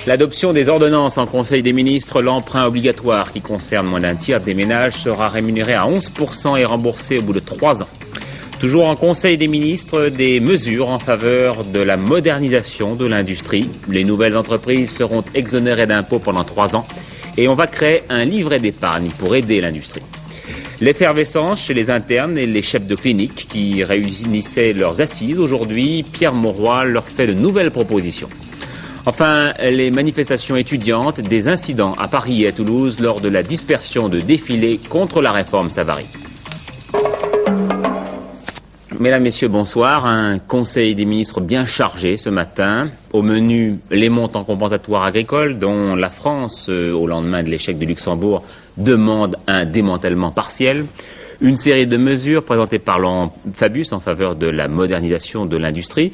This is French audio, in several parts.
L'adoption des ordonnances en Conseil des ministres, l'emprunt obligatoire qui concerne moins d'un tiers des ménages sera rémunéré à 11% et remboursé au bout de 3 ans. Toujours en Conseil des ministres, des mesures en faveur de la modernisation de l'industrie. Les nouvelles entreprises seront exonérées d'impôts pendant 3 ans et on va créer un livret d'épargne pour aider l'industrie. L'effervescence chez les internes et les chefs de clinique qui réunissaient leurs assises aujourd'hui, Pierre Mauroy leur fait de nouvelles propositions. Enfin, les manifestations étudiantes, des incidents à Paris et à Toulouse lors de la dispersion de défilés contre la réforme Savary. Mesdames, Messieurs, bonsoir. Un conseil des ministres bien chargé ce matin. Au menu, les montants compensatoires agricoles dont la France, au lendemain de l'échec de Luxembourg, demande un démantèlement partiel. Une série de mesures présentées par Laurent Fabius en faveur de la modernisation de l'industrie.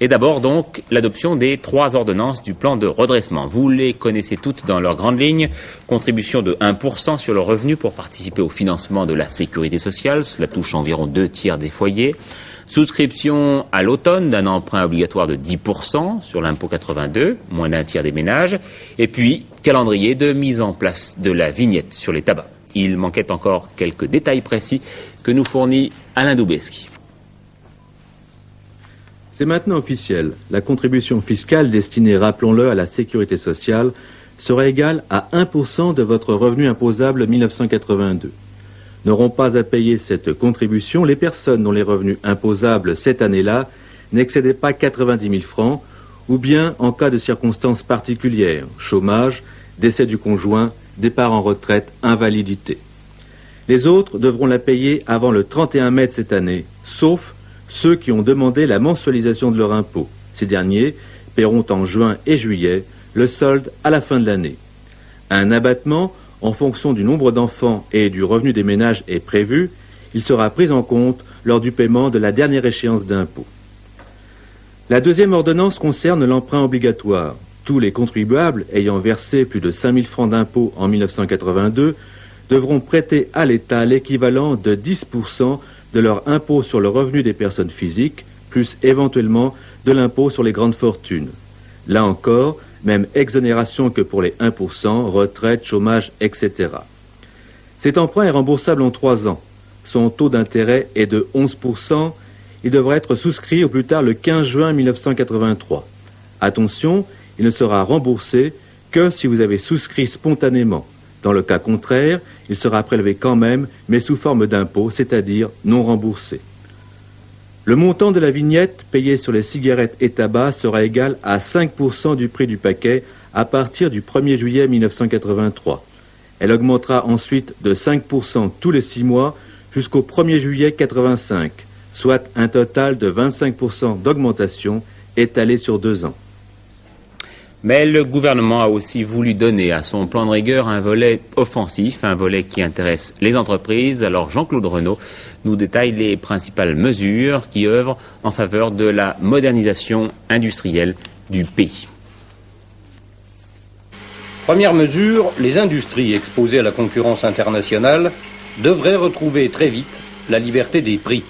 Et d'abord donc l'adoption des 3 ordonnances du plan de redressement. Vous les connaissez toutes dans leurs grandes lignes. Contribution de 1% sur le revenu pour participer au financement de la sécurité sociale. Cela touche environ 2 tiers des foyers. Souscription à l'automne d'un emprunt obligatoire de 10% sur l'impôt 82, moins d'un tiers des ménages. Et puis, calendrier de mise en place de la vignette sur les tabacs. Il manquait encore quelques détails précis que nous fournit Alain Doubeski. C'est maintenant officiel. La contribution fiscale destinée, rappelons-le, à la sécurité sociale sera égale à 1% de votre revenu imposable 1982. N'auront pas à payer cette contribution les personnes dont les revenus imposables cette année-là n'excédaient pas 90 000 francs ou bien en cas de circonstances particulières, chômage, décès du conjoint, départ en retraite, invalidité. Les autres devront la payer avant le 31 mai de cette année, sauf ceux qui ont demandé la mensualisation de leur impôt. Ces derniers paieront en juin et juillet le solde à la fin de l'année. Un abattement en fonction du nombre d'enfants et du revenu des ménages est prévu. Il sera pris en compte lors du paiement de la dernière échéance d'impôt. La deuxième ordonnance concerne l'emprunt obligatoire. Tous les contribuables ayant versé plus de 5 000 francs d'impôts en 1982 devront prêter à l'État l'équivalent de 10% de leur impôt sur le revenu des personnes physiques, plus éventuellement de l'impôt sur les grandes fortunes. Là encore, même exonération que pour les 1%, retraite, chômage, etc. Cet emprunt est remboursable en 3 ans. Son taux d'intérêt est de 11%. Il devra être souscrit au plus tard le 15 juin 1983. Attention, il ne sera remboursé que si vous avez souscrit spontanément. Dans le cas contraire, il sera prélevé quand même, mais sous forme d'impôt, c'est-à-dire non remboursé. Le montant de la vignette payée sur les cigarettes et tabac sera égal à 5% du prix du paquet à partir du 1er juillet 1983. Elle augmentera ensuite de 5% tous les 6 mois jusqu'au 1er juillet 1985, soit un total de 25% d'augmentation étalée sur 2 ans. Mais le gouvernement a aussi voulu donner à son plan de rigueur un volet offensif, un volet qui intéresse les entreprises. Alors Jean-Claude Renaud nous détaille les principales mesures qui œuvrent en faveur de la modernisation industrielle du pays. Première mesure, les industries exposées à la concurrence internationale devraient retrouver très vite la liberté des prix.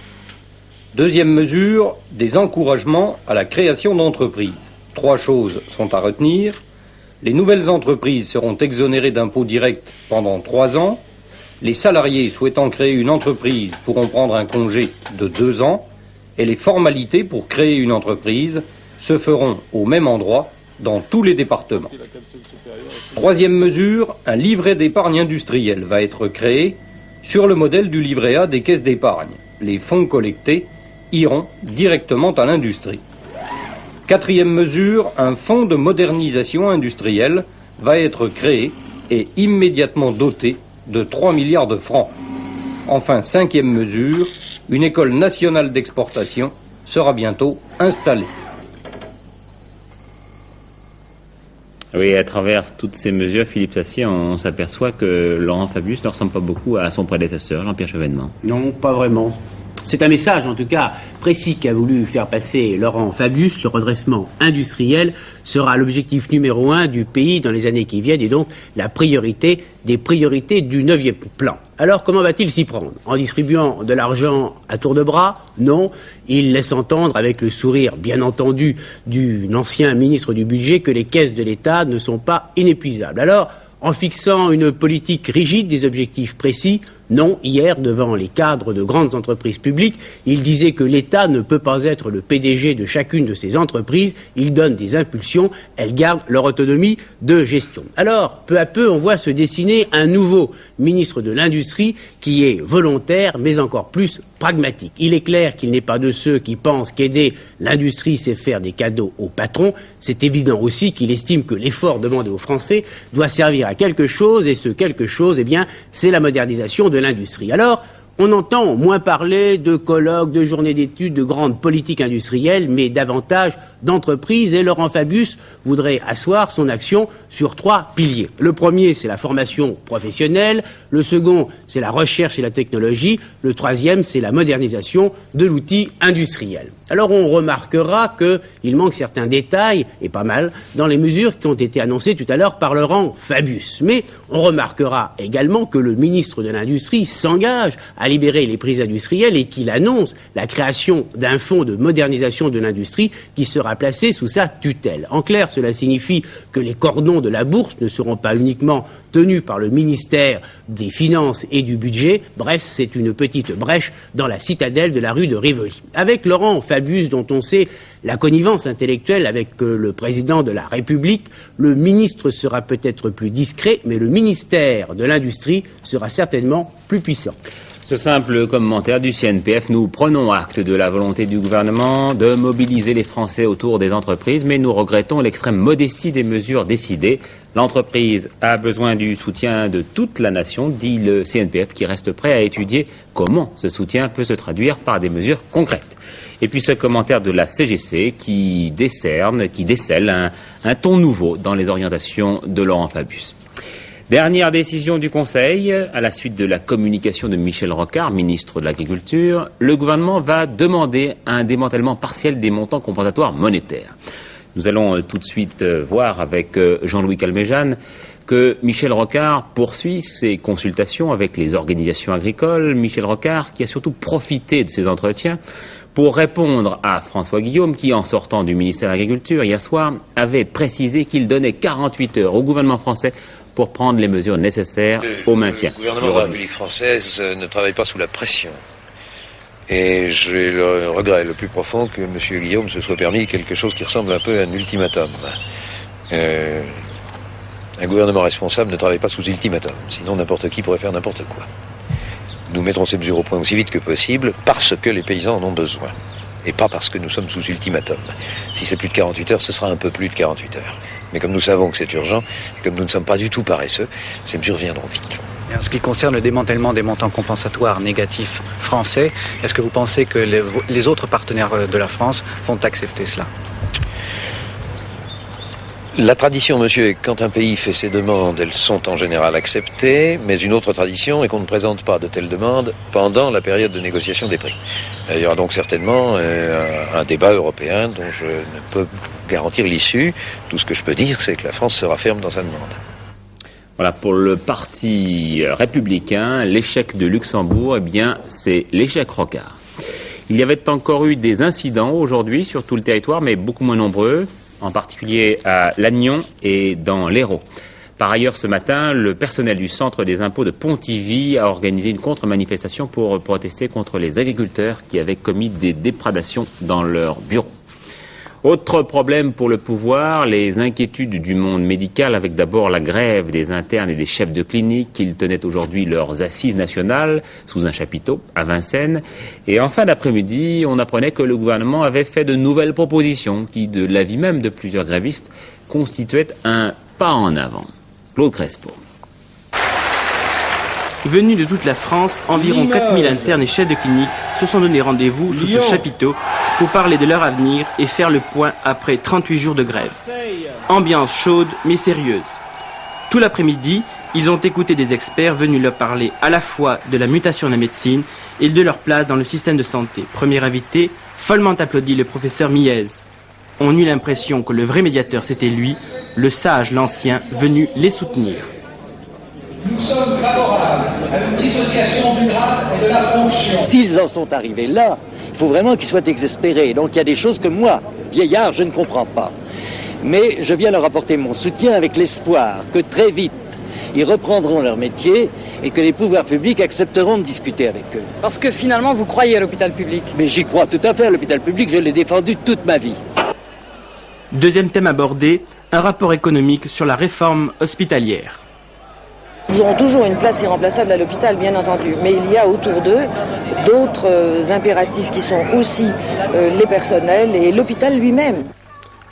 Deuxième mesure, des encouragements à la création d'entreprises. 3 choses sont à retenir. Les nouvelles entreprises seront exonérées d'impôts directs pendant 3 ans. Les salariés souhaitant créer une entreprise pourront prendre un congé de 2 ans. Et les formalités pour créer une entreprise se feront au même endroit dans tous les départements. Troisième mesure, un livret d'épargne industrielle va être créé sur le modèle du livret A des caisses d'épargne. Les fonds collectés iront directement à l'industrie. Quatrième mesure, un fonds de modernisation industrielle va être créé et immédiatement doté de 3 milliards de francs. Enfin, cinquième mesure, une école nationale d'exportation sera bientôt installée. Oui, à travers toutes ces mesures, Philippe Sassier, on s'aperçoit que Laurent Fabius ne ressemble pas beaucoup à son prédécesseur, Jean-Pierre Chevènement. Non, pas vraiment. C'est un message, en tout cas, précis qu'a voulu faire passer Laurent Fabius. Le redressement industriel sera l'objectif numéro 1 du pays dans les années qui viennent et donc la priorité des priorités du 9e plan. Alors, comment va-t-il s'y prendre? En distribuant de l'argent à tour de bras? Non. Il laisse entendre, avec le sourire, bien entendu, d'un ancien ministre du Budget, que les caisses de l'État ne sont pas inépuisables. Alors, en fixant une politique rigide, des objectifs précis? Non, hier, devant les cadres de grandes entreprises publiques, il disait que l'État ne peut pas être le PDG de chacune de ces entreprises, il donne des impulsions, elles gardent leur autonomie de gestion. Alors, peu à peu, on voit se dessiner un nouveau ministre de l'Industrie qui est volontaire, mais encore plus pragmatique. Il est clair qu'il n'est pas de ceux qui pensent qu'aider l'industrie, c'est faire des cadeaux aux patrons. C'est évident aussi qu'il estime que l'effort demandé aux Français doit servir à quelque chose, et ce quelque chose, eh bien, c'est la modernisation de l'industrie. Alors, on entend moins parler de colloques, de journées d'études, de grandes politiques industrielles, mais davantage d'entreprises, et Laurent Fabius voudrait asseoir son action sur 3 piliers. Le premier, c'est la formation professionnelle, le second, c'est la recherche et la technologie, le troisième, c'est la modernisation de l'outil industriel. Alors on remarquera qu'il manque certains détails, et pas mal, dans les mesures qui ont été annoncées tout à l'heure par Laurent Fabius. Mais on remarquera également que le ministre de l'Industrie s'engage à libérer les prix industriels et qu'il annonce la création d'un fonds de modernisation de l'industrie qui sera placé sous sa tutelle. En clair, cela signifie que les cordons de la bourse ne seront pas uniquement tenus par le ministère des Finances et du Budget. Bref, c'est une petite brèche dans la citadelle de la rue de Rivoli. Avec Laurent Fabius, dont on sait la connivence intellectuelle avec le président de la République, le ministre sera peut-être plus discret, mais le ministère de l'Industrie sera certainement plus puissant. Ce simple commentaire du CNPF, nous prenons acte de la volonté du gouvernement de mobiliser les Français autour des entreprises, mais nous regrettons l'extrême modestie des mesures décidées. L'entreprise a besoin du soutien de toute la nation, dit le CNPF, qui reste prêt à étudier comment ce soutien peut se traduire par des mesures concrètes. Et puis ce commentaire de la CGC qui décèle un ton nouveau dans les orientations de Laurent Fabius. Dernière décision du Conseil, à la suite de la communication de Michel Rocard, ministre de l'Agriculture, le gouvernement va demander un démantèlement partiel des montants compensatoires monétaires. Nous allons tout de suite voir avec Jean-Louis Calmejane que Michel Rocard poursuit ses consultations avec les organisations agricoles. Michel Rocard qui a surtout profité de ces entretiens pour répondre à François Guillaume qui, en sortant du ministère de l'Agriculture hier soir, avait précisé qu'il donnait 48 heures au gouvernement français pour prendre les mesures nécessaires au maintien. Le gouvernement de la République française ne travaille pas sous la pression. Et j'ai le regret le plus profond que M. Guillaume se soit permis quelque chose qui ressemble un peu à un ultimatum. Un gouvernement responsable ne travaille pas sous ultimatum, sinon n'importe qui pourrait faire n'importe quoi. Nous mettrons ces mesures au point aussi vite que possible parce que les paysans en ont besoin. Et pas parce que nous sommes sous ultimatum. Si c'est plus de 48 heures, ce sera un peu plus de 48 heures. Mais comme nous savons que c'est urgent, et comme nous ne sommes pas du tout paresseux, ces mesures viendront vite. Et en ce qui concerne le démantèlement des montants compensatoires négatifs français, est-ce que vous pensez que les autres partenaires de la France vont accepter cela? La tradition, monsieur, est que quand un pays fait ses demandes, elles sont en général acceptées, mais une autre tradition est qu'on ne présente pas de telles demandes pendant la période de négociation des prix. Il y aura donc certainement un débat européen dont je ne peux garantir l'issue. Tout ce que je peux dire, c'est que la France sera ferme dans sa demande. Voilà, pour le parti républicain, l'échec de Luxembourg, eh bien, c'est l'échec Rocard. Il y avait encore eu des incidents aujourd'hui sur tout le territoire, mais beaucoup moins nombreux, en particulier à Lannion et dans l'Hérault. Par ailleurs, ce matin, le personnel du centre des impôts de Pontivy a organisé une contre-manifestation pour protester contre les agriculteurs qui avaient commis des déprédations dans leurs bureaux. Autre problème pour le pouvoir, les inquiétudes du monde médical avec d'abord la grève des internes et des chefs de clinique. Ils tenaient aujourd'hui leurs assises nationales sous un chapiteau à Vincennes. Et en fin d'après-midi, on apprenait que le gouvernement avait fait de nouvelles propositions qui, de l'avis même de plusieurs grévistes, constituaient un pas en avant. Claude Crespo. Venus de toute la France, environ 4000 internes et chefs de clinique se sont donné rendez-vous sous ce chapiteau pour parler de leur avenir et faire le point après 38 jours de grève. Ambiance chaude mais sérieuse. Tout l'après-midi, Ils ont écouté des experts venus leur parler à la fois de la mutation de la médecine et de leur place dans le système de santé. Premier invité, follement applaudi, le professeur Miez. On eut l'impression que le vrai médiateur c'était lui, le sage, l'ancien, venu les soutenir. Nous sommes favorables à une dissociation du grade et de la fonction. S'ils en sont arrivés là, il faut vraiment qu'ils soient exaspérés. Donc il y a des choses que moi, vieillard, je ne comprends pas. Mais je viens leur apporter mon soutien avec l'espoir que très vite, ils reprendront leur métier et que les pouvoirs publics accepteront de discuter avec eux. Parce que finalement, vous croyez à l'hôpital public? Mais j'y crois tout à fait à l'hôpital public, je l'ai défendu toute ma vie. Deuxième thème abordé, un rapport économique sur la réforme hospitalière. Ils auront toujours une place irremplaçable à l'hôpital, bien entendu, mais il y a autour d'eux d'autres impératifs qui sont aussi les personnels et l'hôpital lui-même.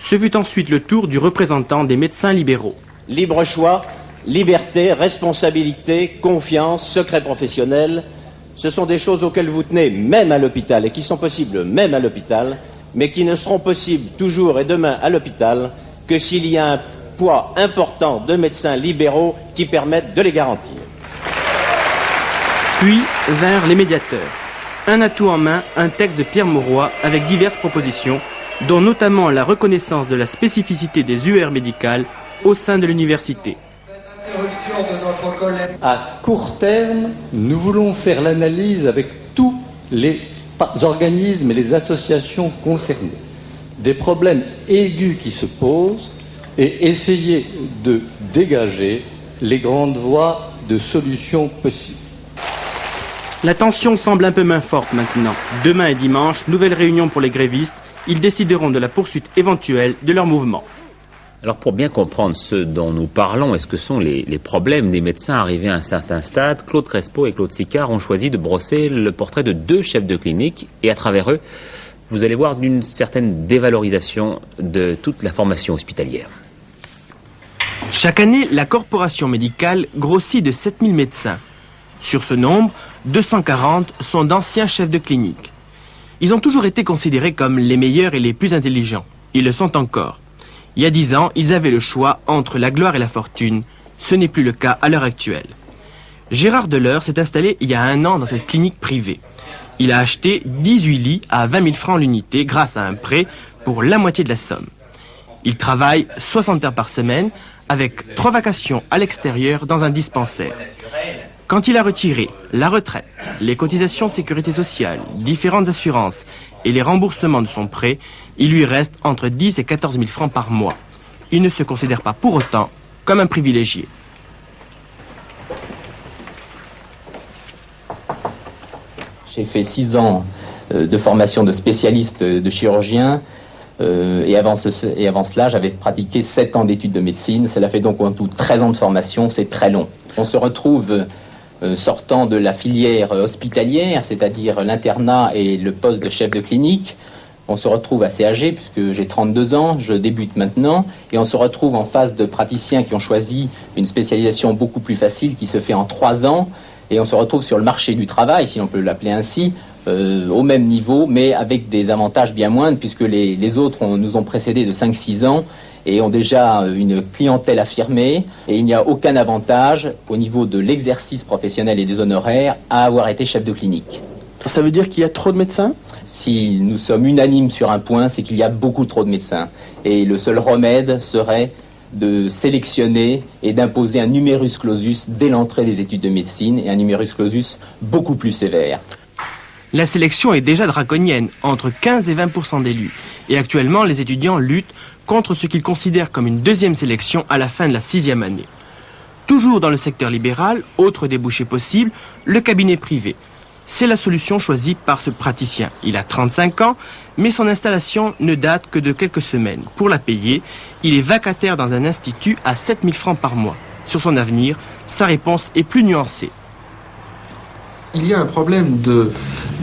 Ce fut ensuite le tour du représentant des médecins libéraux. Libre choix, liberté, responsabilité, confiance, secret professionnel, ce sont des choses auxquelles vous tenez même à l'hôpital et qui sont possibles même à l'hôpital, mais qui ne seront possibles toujours et demain à l'hôpital que s'il y a un poids important de médecins libéraux qui permettent de les garantir. Puis vinrent les médiateurs. Un atout en main, un texte de Pierre Mauroy avec diverses propositions, dont notamment la reconnaissance de la spécificité des UR médicales au sein de l'université. À court terme, nous voulons faire l'analyse avec tous les organismes et les associations concernées des problèmes aigus qui se posent et essayer de dégager les grandes voies de solutions possibles. La tension semble un peu moins forte maintenant. Demain et dimanche, nouvelle réunion pour les grévistes. Ils décideront de la poursuite éventuelle de leur mouvement. Alors pour bien comprendre ce dont nous parlons et ce que sont les problèmes des médecins arrivés à un certain stade, Claude Crespo et Claude Sicard ont choisi de brosser le portrait de deux chefs de clinique et à travers eux, vous allez voir d'une certaine dévalorisation de toute la formation hospitalière. Chaque année, la corporation médicale grossit de 7000 médecins. Sur ce nombre, 240 sont d'anciens chefs de clinique. Ils ont toujours été considérés comme les meilleurs et les plus intelligents. Ils le sont encore. Il y a 10 ans, ils avaient le choix entre la gloire et la fortune. Ce n'est plus le cas à l'heure actuelle. Gérard Deleur s'est installé il y a 1 an dans cette clinique privée. Il a acheté 18 lits à 20 000 francs l'unité grâce à un prêt pour la moitié de la somme. Il travaille 60 heures par semaine avec 3 vacations à l'extérieur dans un dispensaire. Quand il a retiré la retraite, les cotisations sécurité sociale, différentes assurances et les remboursements de son prêt, il lui reste entre 10 et 14 000 francs par mois. Il ne se considère pas pour autant comme un privilégié. J'ai fait 6 ans de formation de spécialiste de chirurgien et avant cela, j'avais pratiqué 7 ans d'études de médecine. Cela fait donc en tout 13 ans de formation, c'est très long. On se retrouve sortant de la filière hospitalière, c'est-à-dire l'internat et le poste de chef de clinique. On se retrouve assez âgé, puisque j'ai 32 ans, je débute maintenant, et on se retrouve en face de praticiens qui ont choisi une spécialisation beaucoup plus facile, qui se fait en 3 ans, et on se retrouve sur le marché du travail, si on peut l'appeler ainsi, au même niveau, mais avec des avantages bien moindres, puisque les autres nous ont précédés de 5-6 ans, et ont déjà une clientèle affirmée, et il n'y a aucun avantage au niveau de l'exercice professionnel et des honoraires à avoir été chef de clinique. Ça veut dire qu'il y a trop de médecins ? Si nous sommes unanimes sur un point, c'est qu'il y a beaucoup trop de médecins. Et le seul remède serait de sélectionner et d'imposer un numerus clausus dès l'entrée des études de médecine, et un numerus clausus beaucoup plus sévère. La sélection est déjà draconienne, entre 15 et 20% d'élus. Et actuellement, les étudiants luttent contre ce qu'ils considèrent comme une deuxième sélection à la fin de la 6e année. Toujours dans le secteur libéral, autre débouché possible, le cabinet privé. C'est la solution choisie par ce praticien. Il a 35 ans, mais son installation ne date que de quelques semaines. Pour la payer, il est vacataire dans un institut à 7 000 francs par mois. Sur son avenir, sa réponse est plus nuancée. Il y a un problème de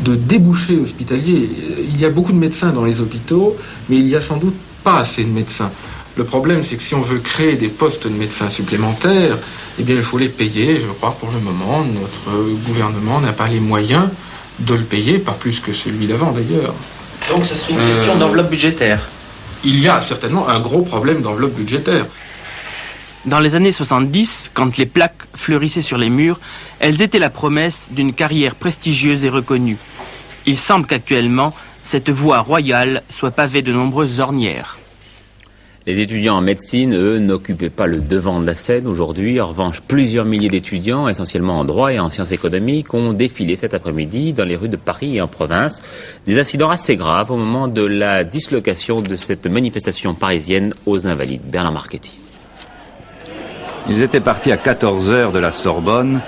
débouché hospitalier. Il y a beaucoup de médecins dans les hôpitaux, mais il n'y a sans doute pas assez de médecins. Le problème, c'est que si on veut créer des postes de médecins supplémentaires, eh bien, il faut les payer. Je crois que pour le moment, notre gouvernement n'a pas les moyens de le payer, pas plus que celui d'avant d'ailleurs. Donc ce serait une question d'enveloppe budgétaire. Il y a certainement un gros problème d'enveloppe budgétaire. Dans les années 70, quand les plaques fleurissaient sur les murs, elles étaient la promesse d'une carrière prestigieuse et reconnue. Il semble qu'actuellement, cette voie royale soit pavée de nombreuses ornières. Les étudiants en médecine, eux, n'occupaient pas le devant de la scène aujourd'hui. En revanche, plusieurs milliers d'étudiants, essentiellement en droit et en sciences économiques, ont défilé cet après-midi dans les rues de Paris et en province. Des incidents assez graves au moment de la dislocation de cette manifestation parisienne aux Invalides. Bernard Marchetti. Ils étaient partis à 14 h de la Sorbonne.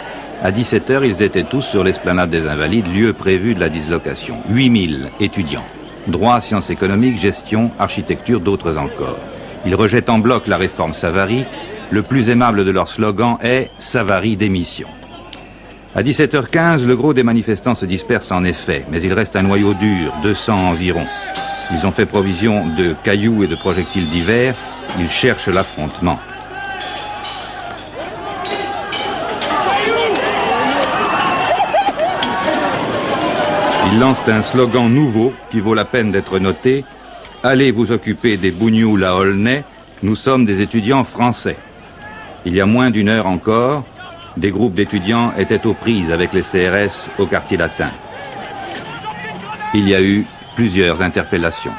À 17 h, ils étaient tous sur l'esplanade des Invalides, lieu prévu de la dislocation. 8000 étudiants. Droit, sciences économiques, gestion, architecture, d'autres encore. Ils rejettent en bloc la réforme Savary. Le plus aimable de leur slogan est « Savary démission ». À 17 h 15, le gros des manifestants se disperse en effet, mais il reste un noyau dur, 200 environ. Ils ont fait provision de cailloux et de projectiles divers. Ils cherchent l'affrontement. Ils lancent un slogan nouveau qui vaut la peine d'être noté. « Allez vous occuper des bougnoules à Aulnay, nous sommes des étudiants français ». Il y a moins d'une heure encore, des groupes d'étudiants étaient aux prises avec les CRS au quartier latin. Il y a eu plusieurs interpellations.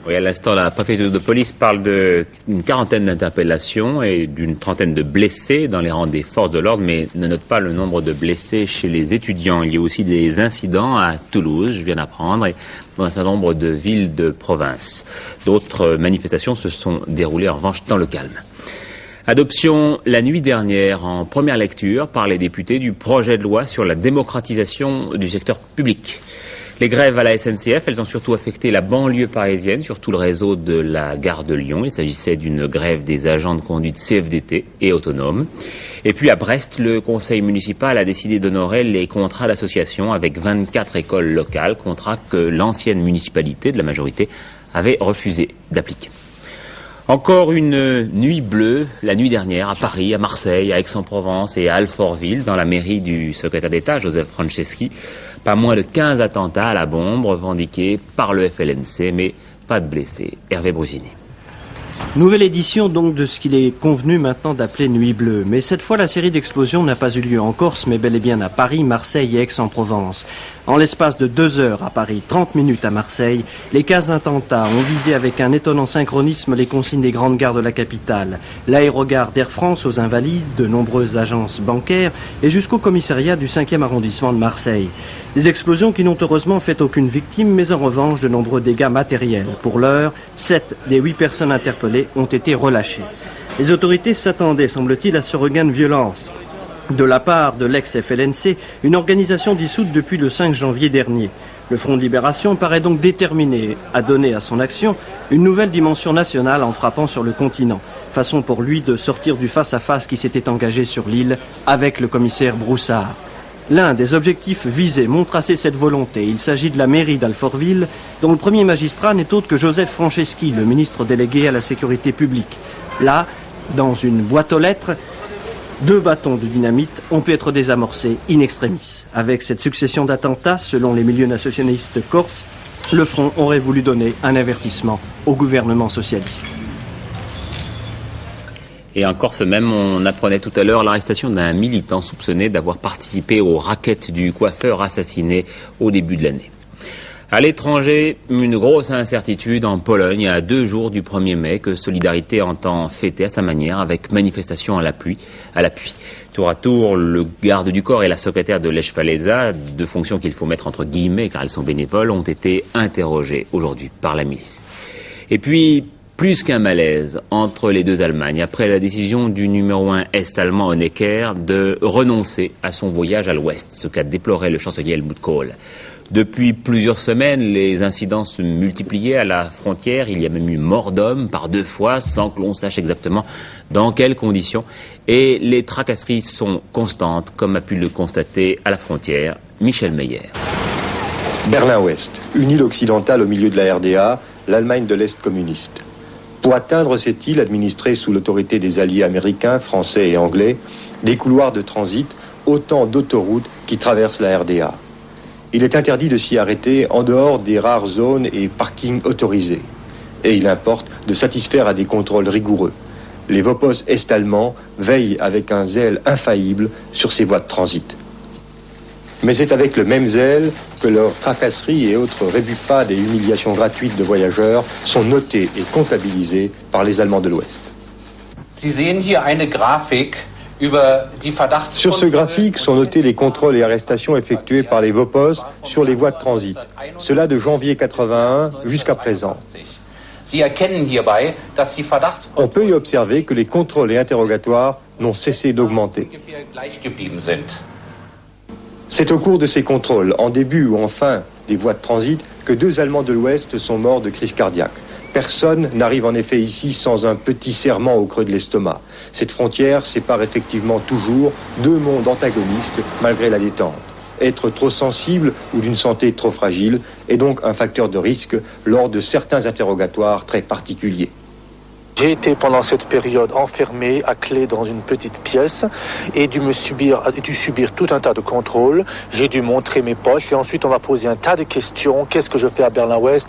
Oui, à l'instant, la préfecture de police parle d'une quarantaine d'interpellations et d'une trentaine de blessés dans les rangs des forces de l'ordre, mais ne note pas le nombre de blessés chez les étudiants. Il y a aussi des incidents à Toulouse, je viens d'apprendre, et dans un certain nombre de villes de province. D'autres manifestations se sont déroulées en revanche dans le calme. Adoption la nuit dernière en première lecture par les députés du projet de loi sur la démocratisation du secteur public. Les grèves à la SNCF, elles ont surtout affecté la banlieue parisienne, sur tout le réseau de la gare de Lyon. Il s'agissait d'une grève des agents de conduite CFDT et autonomes. Et puis à Brest, le conseil municipal a décidé d'honorer les contrats d'association avec 24 écoles locales, contrats que l'ancienne municipalité de la majorité avait refusé d'appliquer. Encore une nuit bleue, la nuit dernière, à Paris, à Marseille, à Aix-en-Provence et à Alfortville, dans la mairie du secrétaire d'État, Joseph Franceschi. Pas moins de 15 attentats à la bombe revendiqués par le FLNC, mais pas de blessés. Hervé Brusini. Nouvelle édition donc de ce qu'il est convenu maintenant d'appeler Nuit Bleue. Mais cette fois, la série d'explosions n'a pas eu lieu en Corse, mais bel et bien à Paris, Marseille et Aix-en-Provence. En l'espace de 2 heures à Paris, 30 minutes à Marseille, les 15 attentats ont visé avec un étonnant synchronisme les consignes des grandes gares de la capitale. L'aérogare d'Air France aux Invalides, de nombreuses agences bancaires et jusqu'au commissariat du 5e arrondissement de Marseille. Des explosions qui n'ont heureusement fait aucune victime, mais en revanche de nombreux dégâts matériels. Pour l'heure, 7 des 8 personnes interpellées ont été relâchées. Les autorités s'attendaient, semble-t-il, à ce regain de violence de la part de l'ex-FLNC, une organisation dissoute depuis le 5 janvier dernier. Le Front de Libération paraît donc déterminé à donner à son action une nouvelle dimension nationale en frappant sur le continent. Façon pour lui de sortir du face-à-face qui s'était engagé sur l'île avec le commissaire Broussard. L'un des objectifs visés montre assez cette volonté. Il s'agit de la mairie d'Alfortville, dont le premier magistrat n'est autre que Joseph Franceschi, le ministre délégué à la sécurité publique. Là, dans une boîte aux lettres, 2 bâtons de dynamite ont pu être désamorcés in extremis. Avec cette succession d'attentats, selon les milieux nationalistes corses, le Front aurait voulu donner un avertissement au gouvernement socialiste. Et en Corse même, on apprenait tout à l'heure l'arrestation d'un militant soupçonné d'avoir participé aux rackets du coiffeur assassiné au début de l'année. À l'étranger, une grosse incertitude en Pologne à 2 jours du 1er mai que Solidarité entend fêter à sa manière avec manifestation à l'appui. Tour à tour, le garde du corps et la secrétaire de Lech Walesa, 2 fonctions qu'il faut mettre entre guillemets car elles sont bénévoles, ont été interrogées aujourd'hui par la milice. Et puis, plus qu'un malaise entre les 2 Allemagnes, après la décision du numéro 1 est-allemand Honecker de renoncer à son voyage à l'ouest, ce qu'a déploré le chancelier Helmut Kohl. Depuis plusieurs semaines, les incidents se multipliaient à la frontière. Il y a même eu mort d'homme par 2 fois, sans que l'on sache exactement dans quelles conditions. Et les tracasseries sont constantes, comme a pu le constater à la frontière Michel Meyer. Berlin-Ouest, une île occidentale au milieu de la RDA, l'Allemagne de l'Est communiste. Pour atteindre cette île administrée sous l'autorité des alliés américains, français et anglais, des couloirs de transit, autant d'autoroutes qui traversent la RDA. Il est interdit de s'y arrêter en dehors des rares zones et parkings autorisés. et il importe de satisfaire à des contrôles rigoureux. Les VOPOS est-allemands veillent avec un zèle infaillible sur ces voies de transit. Mais c'est avec le même zèle que leurs tracasseries et autres rébufades et humiliations gratuites de voyageurs sont notées et comptabilisées par les Allemands de l'Ouest. Sur ce graphique sont notés les contrôles et arrestations effectués par les VOPOS sur les voies de transit, cela de janvier 81 jusqu'à présent. On peut y observer que les contrôles et interrogatoires n'ont cessé d'augmenter. C'est au cours de ces contrôles, en début ou en fin des voies de transit, que 2 Allemands de l'Ouest sont morts de crise cardiaque. Personne n'arrive en effet ici sans un petit serrement au creux de l'estomac. Cette frontière sépare effectivement toujours 2 mondes antagonistes malgré la détente. Être trop sensible ou d'une santé trop fragile est donc un facteur de risque lors de certains interrogatoires très particuliers. J'ai été pendant cette période enfermé à clé dans une petite pièce et dû subir tout un tas de contrôles. J'ai dû montrer mes poches et ensuite on m'a posé un tas de questions. Qu'est-ce que je fais à Berlin-Ouest?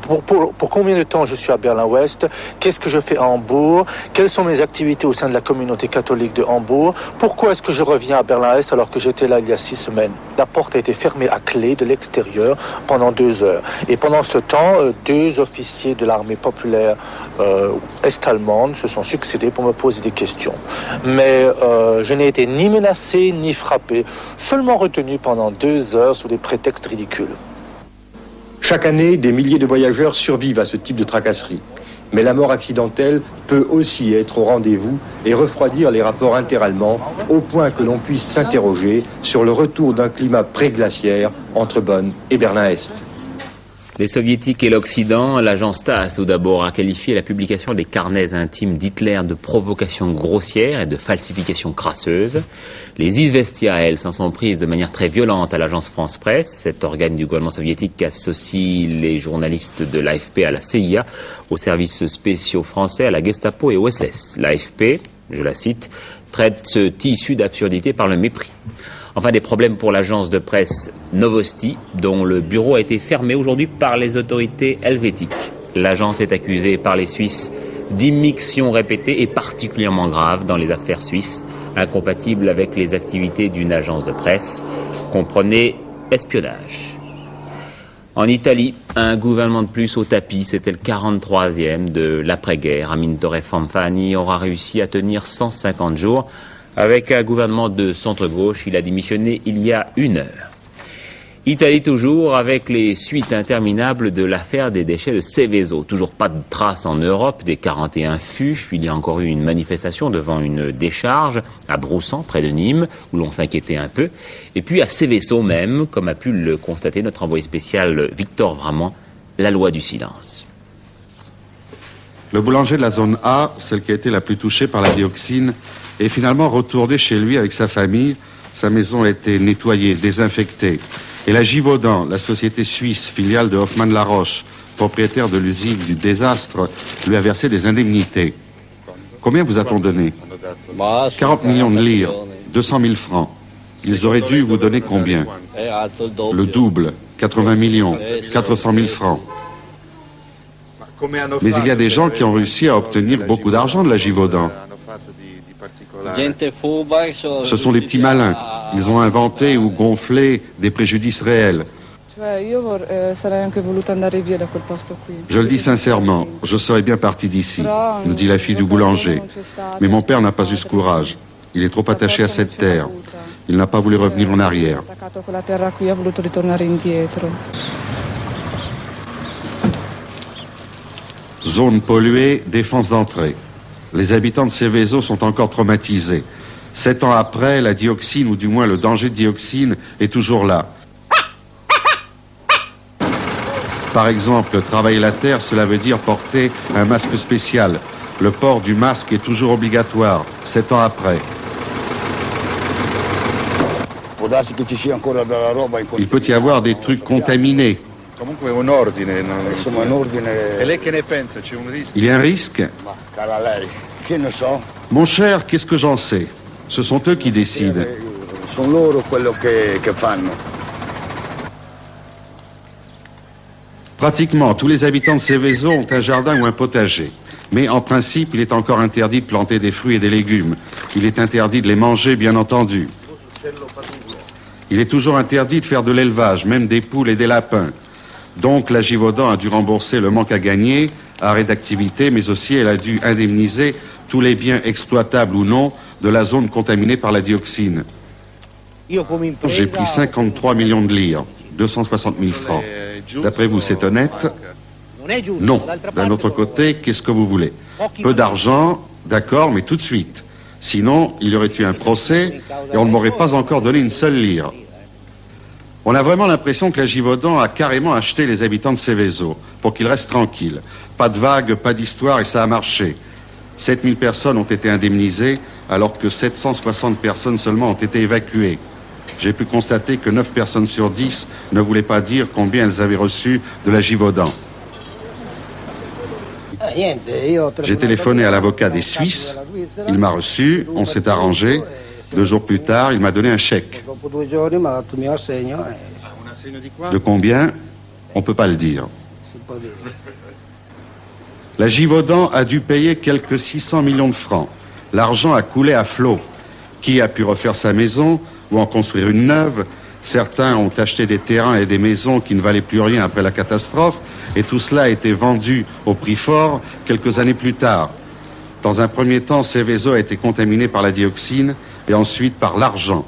Pour combien de temps je suis à Berlin-Ouest? Qu'est-ce que je fais à Hambourg? Quelles sont mes activités au sein de la communauté catholique de Hambourg? Pourquoi est-ce que je reviens à Berlin-Est alors que j'étais là il y a 6 semaines? La porte a été fermée à clé de l'extérieur pendant 2 heures. Et pendant ce temps, 2 officiers de l'armée populaire est-allemande se sont succédés pour me poser des questions. Mais je n'ai été ni menacé ni frappé, seulement retenu pendant 2 heures sous des prétextes ridicules. Chaque année, des milliers de voyageurs survivent à ce type de tracasserie. Mais la mort accidentelle peut aussi être au rendez-vous et refroidir les rapports interallemands au point que l'on puisse s'interroger sur le retour d'un climat pré-glaciaire entre Bonn et Berlin-Est. Les soviétiques et l'Occident, l'agence TASS tout d'abord a qualifié la publication des carnets intimes d'Hitler de provocation grossière et de falsification crasseuse. Les Izvestia, elles, s'en sont prises de manière très violente à l'agence France Presse, cet organe du gouvernement soviétique qui associe les journalistes de l'AFP à la CIA, aux services spéciaux français, à la Gestapo et au SS. L'AFP, je la cite, traite ce tissu d'absurdité par le mépris. Enfin, des problèmes pour l'agence de presse Novosti, dont le bureau a été fermé aujourd'hui par les autorités helvétiques. L'agence est accusée par les Suisses d'immixtion répétée et particulièrement grave dans les affaires suisses, incompatibles avec les activités d'une agence de presse. Comprenez espionnage. En Italie, un gouvernement de plus au tapis, c'était le 43e de l'après-guerre. Amintore Fanfani aura réussi à tenir 150 jours. Avec un gouvernement de centre-gauche, il a démissionné il y a 1 heure. Italie toujours, avec les suites interminables de l'affaire des déchets de Seveso. Toujours pas de traces en Europe des 41 fûts. Il y a encore eu une manifestation devant une décharge à Broussan, près de Nîmes, où l'on s'inquiétait un peu. Et puis à Seveso même, comme a pu le constater notre envoyé spécial Victor Vramant, la loi du silence. Le boulanger de la zone A, celle qui a été la plus touchée par la dioxine, est finalement retourné chez lui avec sa famille. Sa maison a été nettoyée, désinfectée. Et la Givaudan, la société suisse filiale de Hoffmann-la-Roche, propriétaire de l'usine du désastre, lui a versé des indemnités. Combien vous a-t-on donné? 40 millions de lire, 200 000 francs. Ils auraient dû vous donner combien? Le double, 80 millions, 400 000 francs. Mais il y a des gens qui ont réussi à obtenir beaucoup d'argent de la Givaudan. Ce sont les petits malins. Ils ont inventé ou gonflé des préjudices réels. Je le dis sincèrement, je serais bien parti d'ici, nous dit la fille du boulanger. Mais mon père n'a pas eu ce courage. Il est trop attaché à cette terre. Il n'a pas voulu revenir en arrière. Zone polluée, défense d'entrée. Les habitants de Seveso sont encore traumatisés. 7 ans après, la dioxine, ou du moins le danger de dioxine, est toujours là. Par exemple, travailler la terre, cela veut dire porter un masque spécial. Le port du masque est toujours obligatoire, 7 ans après. Il peut y avoir des trucs contaminés. Il y a un risque? Mon cher, qu'est-ce que j'en sais? Ce sont eux qui décident. Pratiquement tous les habitants de Seveso ont un jardin ou un potager. Mais en principe, il est encore interdit de planter des fruits et des légumes. Il est interdit de les manger, bien entendu. Il est toujours interdit de faire de l'élevage, même des poules et des lapins. Donc la Givaudan a dû rembourser le manque à gagner, arrêt d'activité, mais aussi elle a dû indemniser tous les biens exploitables ou non de la zone contaminée par la dioxine. J'ai pris 53 millions de lire, 260 000 francs. D'après vous, c'est honnête? Non. D'un autre côté, qu'est-ce que vous voulez? Peu d'argent, d'accord, mais tout de suite. Sinon, il y aurait eu un procès et on ne m'aurait pas encore donné une seule lire. On a vraiment l'impression que la Givaudan a carrément acheté les habitants de Seveso pour qu'ils restent tranquilles. Pas de vagues, pas d'histoire et ça a marché. 7000 personnes ont été indemnisées alors que 760 personnes seulement ont été évacuées. J'ai pu constater que 9 personnes sur 10 ne voulaient pas dire combien elles avaient reçu de la Givaudan. J'ai téléphoné à l'avocat des Suisses, il m'a reçu, on s'est arrangé. 2 jours plus tard, il m'a donné un chèque. De combien? On ne peut pas le dire. La Givaudan a dû payer quelques 600 millions de francs. L'argent a coulé à flot. Qui a pu refaire sa maison ou en construire une neuve? Certains ont acheté des terrains et des maisons qui ne valaient plus rien après la catastrophe, et tout cela a été vendu au prix fort quelques années plus tard. Dans un premier temps, Seveso a été contaminé par la dioxine et ensuite par l'argent.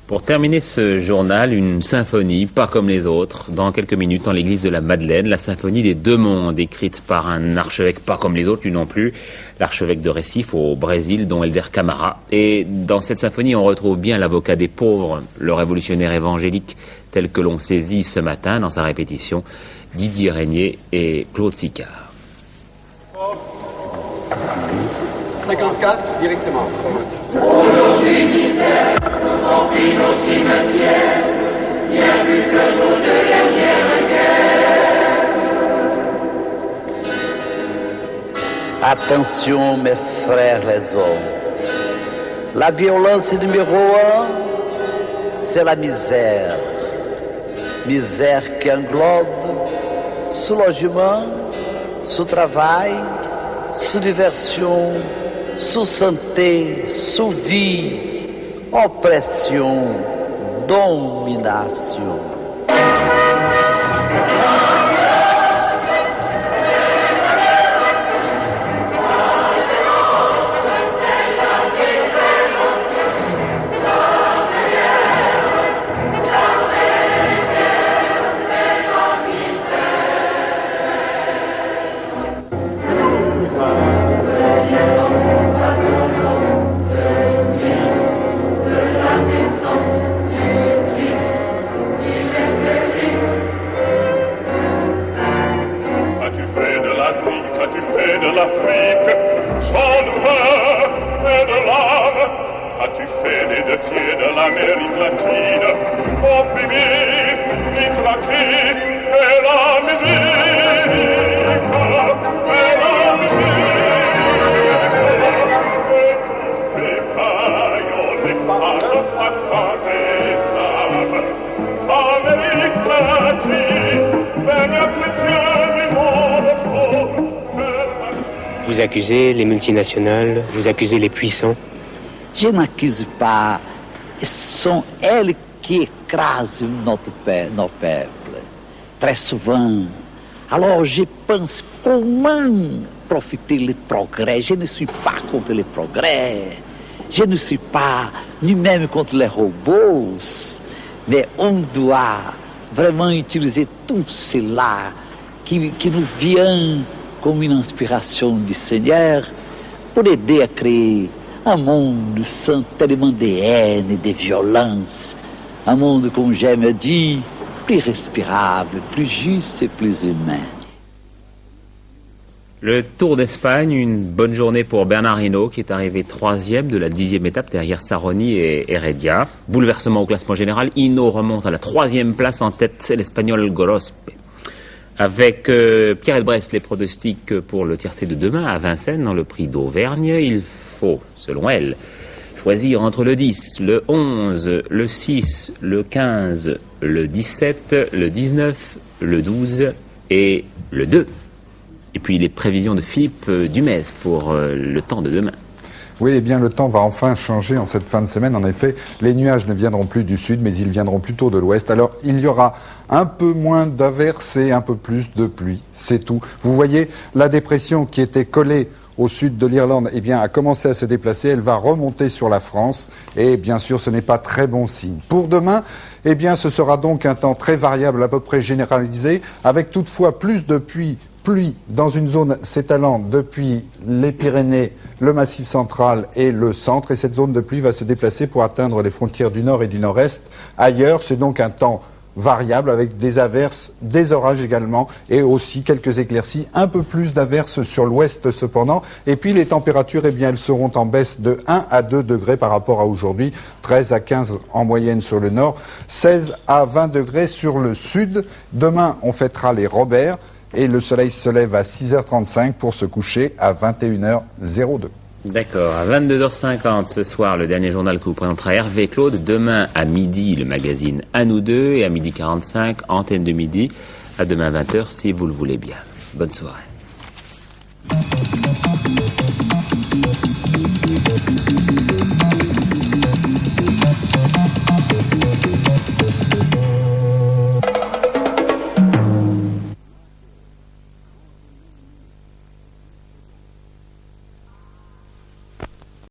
Pour terminer ce journal, une symphonie, pas comme les autres, dans quelques minutes dans l'église de la Madeleine, la symphonie des deux mondes, écrite par un archevêque pas comme les autres, lui non plus, l'archevêque de Recife au Brésil, dont Helder Camara. Et dans cette symphonie, on retrouve bien l'avocat des pauvres, le révolutionnaire évangélique, tel que l'on saisit ce matin dans sa répétition, Didier Régnier et Claude Sicard. 54 directement. Aujourd'hui, misère, nous remplit nos cimetières, bien plus que nos 2 dernières guerres. Attention, mes frères les hommes. La violence numéro 1, c'est la misère. Misère qui englobe sous-logement, sous-travail, sous-diversion, sous-santé, sous-vie, oppression, domination. Vous accusez les multinationales, vous accusez les puissants. Je n'accuse pas. Ce sont elles qui écrasent notre peuple. Très souvent. Alors je pense comment profiter des progrès. Je ne suis pas contre les progrès. Je ne suis pas ni même contre les robots. Mais on doit vraiment utiliser tout cela qui nous vient comme une inspiration du Seigneur pour aider à créer un monde sans tellement de haine et de violence. Un monde, comme j'aime dire, plus respirable, plus juste et plus humain. Le Tour d'Espagne, une bonne journée pour Bernard Hinault qui est arrivé 3e de la 10e étape derrière Saroni et Heredia. Bouleversement au classement général, Hinault remonte à la 3e place, en tête c'est l'Espagnol Gorospe. Avec Pierrette Brest, les pronostics pour le tiercé de demain à Vincennes dans le prix d'Auvergne, il faut, selon elle, choisir entre le 10, le 11, le 6, le 15, le 17, le 19, le 12 et le 2. Et puis les prévisions de Philippe Dumez pour le temps de demain. Oui, eh bien le temps va enfin changer en cette fin de semaine. En effet, les nuages ne viendront plus du sud, mais ils viendront plutôt de l'ouest. Alors, il y aura un peu moins d'averses et un peu plus de pluie. C'est tout. Vous voyez, la dépression qui était collée au sud de l'Irlande, eh bien, a commencé à se déplacer. Elle va remonter sur la France. Et bien sûr, ce n'est pas très bon signe. Pour demain, eh bien, ce sera donc un temps très variable, à peu près généralisé, avec toutefois plus de pluie dans une zone s'étalant depuis les Pyrénées, le Massif central et le centre. Et cette zone de pluie va se déplacer pour atteindre les frontières du nord et du nord-est. Ailleurs, c'est donc un temps variable avec des averses, des orages également et aussi quelques éclaircies, un peu plus d'averses sur l'ouest cependant. Et puis les températures, eh bien, elles seront en baisse de 1 à 2 degrés par rapport à aujourd'hui, 13 à 15 en moyenne sur le nord, 16 à 20 degrés sur le sud. Demain, on fêtera les Robert et le soleil se lève à 6h35 pour se coucher à 21h02. D'accord, à 22h50 ce soir, le dernier journal que vous présentera Hervé Claude. Demain à midi, le magazine À nous deux. Et à midi 45, antenne de midi. À demain 20h si vous le voulez bien. Bonne soirée.